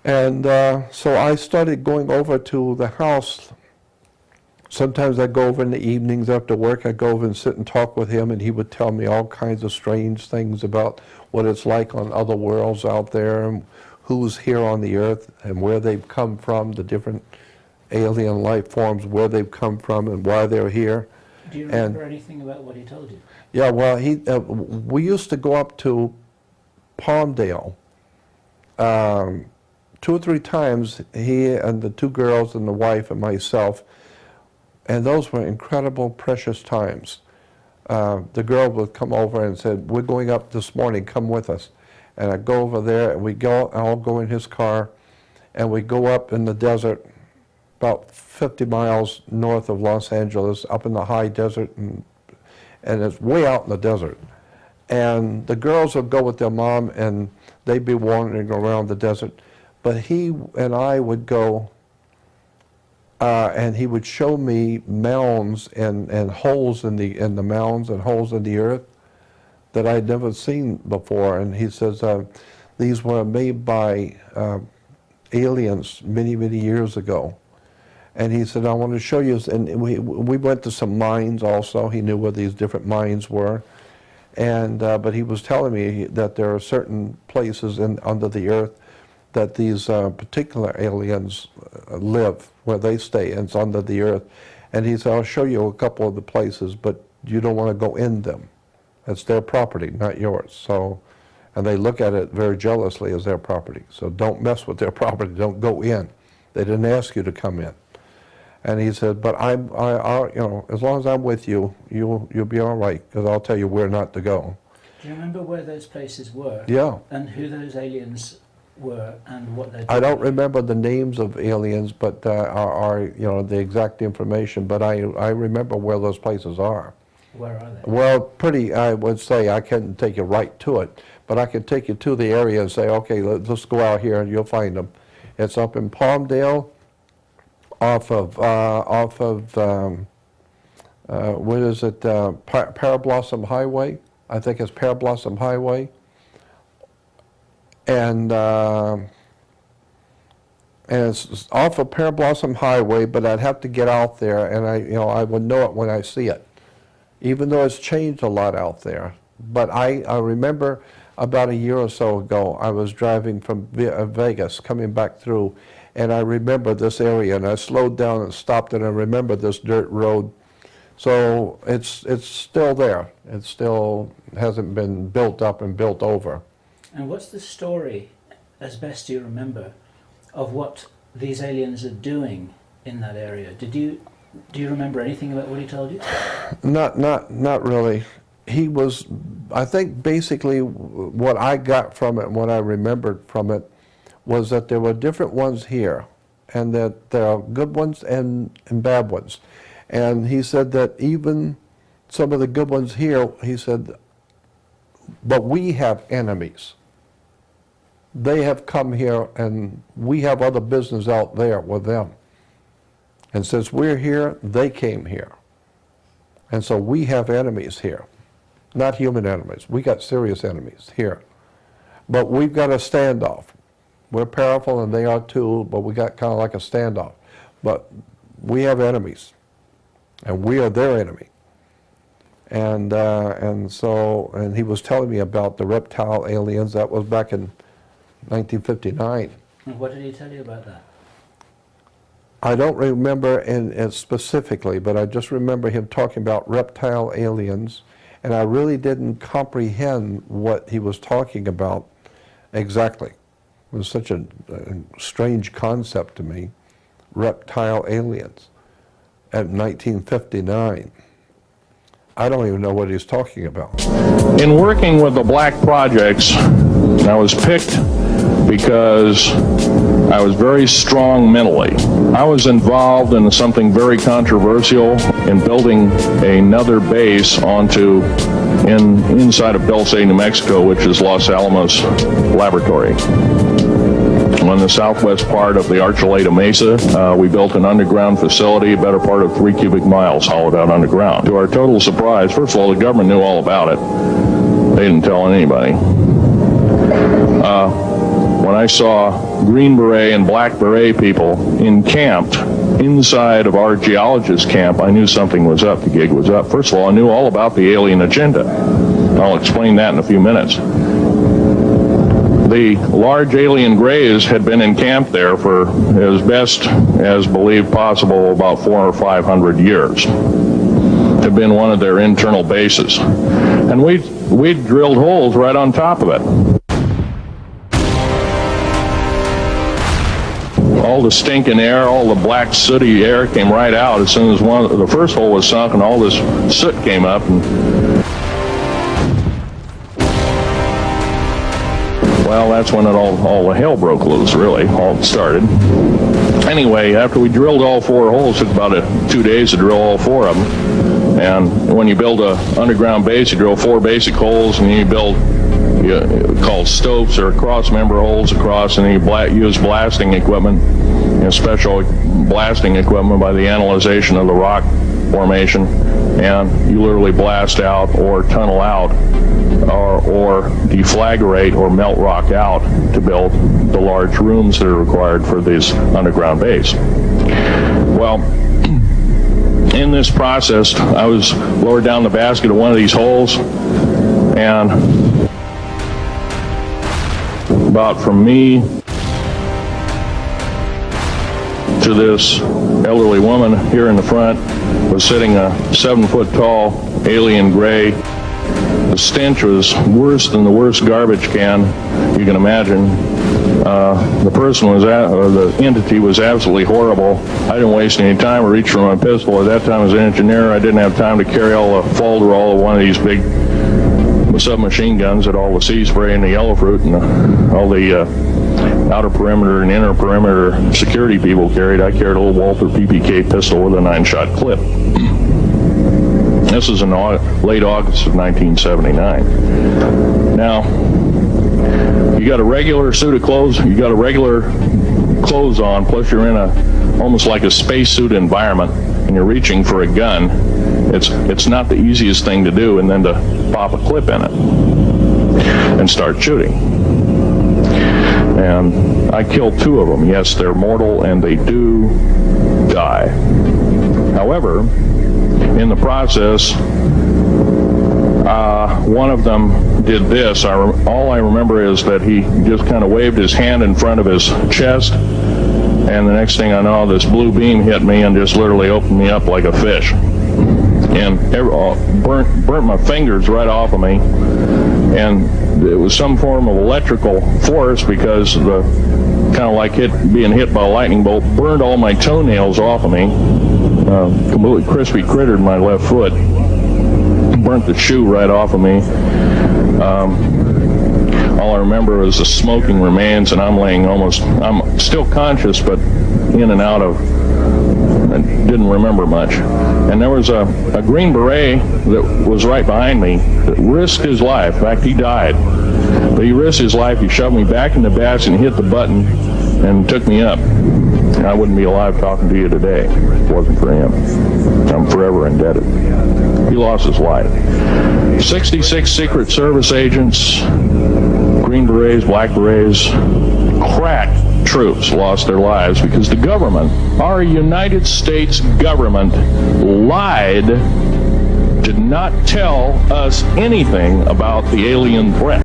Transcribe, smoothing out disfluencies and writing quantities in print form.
And so I started going over to the house. Sometimes I'd go over in the evenings after work. I'd go over and sit and talk with him, and he would tell me all kinds of strange things about what it's like on other worlds out there, and who's here on the earth, and where they've come from, the different alien life forms, where they've come from, and why they're here. Do you remember anything about what he told you? Yeah, well, we used to go up to Palmdale 2 or 3 times, he and the 2 girls and the wife and myself, and those were incredible, precious times. The girl would come over and said, "We're going up this morning, come with us." And I'd go over there, and we'd all go in his car, and we'd go up in the desert, about 50 miles north of Los Angeles, up in the high desert, and it's way out in the desert. And the girls would go with their mom, and they'd be wandering around the desert. But he and I would go, and he would show me mounds and holes in the mounds and holes in the earth that I'd never seen before. And he says these were made by aliens many, many years ago. And he said, "I want to show you." And we went to some mines also. He knew where these different mines were. And but he was telling me that there are certain places under the earth that these particular aliens live, where they stay, and it's under the earth. And he said, "I'll show you a couple of the places, but you don't want to go in them. It's their property, not yours." So, and they look at it very jealously as their property. So don't mess with their property. Don't go in. They didn't ask you to come in. And he said, "But I you know, as long as I'm with you, you'll be all right, because I'll tell you where not to go." Do you remember where those places were? Yeah. And who those aliens were and what they did? I don't remember the names of aliens, but you know, the exact information. But I remember where those places are. Where are they? Well, pretty. I would say I couldn't take you right to it, but I could take you to the area and say, "Okay, let's go out here, and you'll find them." It's up in Palmdale, off of what is it? Parablossom Highway. I think it's Parablossom Highway. And it's off of Parablossom Highway, but I'd have to get out there, and I would know it when I see it, even though it's changed a lot out there. But I remember about a year or so ago, I was driving from Vegas, coming back through, and I remember this area, and I slowed down and stopped, and I remember this dirt road. So it's still there. It still hasn't been built up and built over. And what's the story, as best you remember, of what these aliens are doing in that area? Do you remember anything about what he told you? Not really. He was, I think basically what I got from it and what I remembered from it was that there were different ones here, and that there are good ones and bad ones. And he said that even some of the good ones here, he said, but we have enemies. They have come here, and we have other business out there with them. And since we're here, they came here. And so we have enemies here. Not human enemies. We got serious enemies here. But we've got a standoff. We're powerful, and they are too, but we got kind of like a standoff. But we have enemies, and we are their enemy. And he was telling me about the reptile aliens. That was back in 1959. And what did he tell you about that? I don't remember specifically, but I just remember him talking about reptile aliens, and I really didn't comprehend what he was talking about exactly. It was such a strange concept to me, reptile aliens, at 1959. I don't even know what he's talking about. In working with the Black Projects, I was picked because I was very strong mentally. I was involved in something very controversial in building another base inside of Dulce, New Mexico, which is Los Alamos Laboratory. On the southwest part of the Archuleta Mesa, we built an underground facility, a better part of 3 cubic miles hollowed out underground. To our total surprise, first of all, the government knew all about it. They didn't tell anybody. When I saw Green Beret and Black Beret people encamped inside of our geologist camp, I knew something was up, the gig was up. First of all, I knew all about the alien agenda. I'll explain that in a few minutes. The large alien grays had been encamped there for as best as believed possible about 400 or 500 years. Had been one of their internal bases. And we'd drilled holes right on top of it. All the stinking air, all the black sooty air came right out as soon as the first hole was sunk, and all this soot came up. And, well, that's when all the hell broke loose, really, all started. Anyway, after we drilled all 4 holes, it took about 2 days to drill all 4 of them. And when you build an underground base, you drill 4 basic holes, and then you build called stopes or cross-member holes across, and you use blasting equipment, special blasting equipment by the analyzation of the rock formation, and you literally blast out or tunnel out or deflagrate or melt rock out to build the large rooms that are required for this underground base. Well, in this process, I was lowered down the basket of one of these holes, and about from me to this elderly woman here in the front was sitting a 7-foot-tall alien gray. The stench was worse than the worst garbage can you can imagine. The person was the entity was absolutely horrible. I didn't waste any time to reach for my pistol. At that time, as an engineer, I didn't have time to carry all the folderol of one of these big submachine guns that all the sea spray and the yellow fruit and all the outer perimeter and inner perimeter security people carried. I carried a little Walther PPK pistol with a 9-shot clip. This is in late August of 1979. Now, you got a regular suit of clothes, you got a regular clothes on, plus you're in almost like a spacesuit environment, and you're reaching for a gun. It's not the easiest thing to do, and then to pop a clip in it and start shooting. And I killed 2 of them. Yes, they're mortal, and they do die. However, in the process, one of them did this. All I remember is that he just kind of waved his hand in front of his chest, and the next thing I know, this blue beam hit me and just literally opened me up like a fish. And burnt my fingers right off of me, and it was some form of electrical force, because the kind of like being hit by a lightning bolt burned all my toenails off of me, completely crispy crittered my left foot, burnt the shoe right off of me. All I remember is the smoking remains, and I'm still conscious, but in and out of, I didn't remember much. And there was a Green Beret that was right behind me that risked his life. In fact, he died. But he risked his life. He shoved me back in the basket and hit the button and took me up. I wouldn't be alive talking to you today if it wasn't for him. I'm forever indebted. He lost his life. 66 Secret Service agents, Green Berets, Black Berets, crack troops lost their lives because the government, our United States government, lied, did not tell us anything about the alien threat.